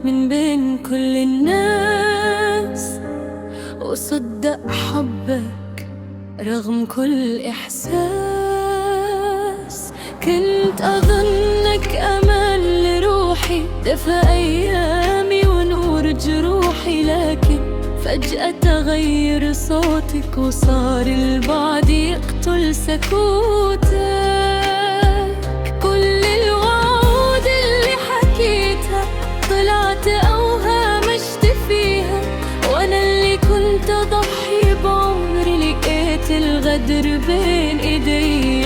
من بين كل الناس، وصدق حبك رغم كل إحساس. كنت أظنك أمل لروحي، دفى أيامي ونور جروحي، لكن فجأة تغير صوتك وصار البعد يقتل سكوتك. كل الوعود اللي حكيتها طلعت أوهام أشتي فيها، وأنا اللي كنت أضحي بعمري لقيت الغدر بين إيدي.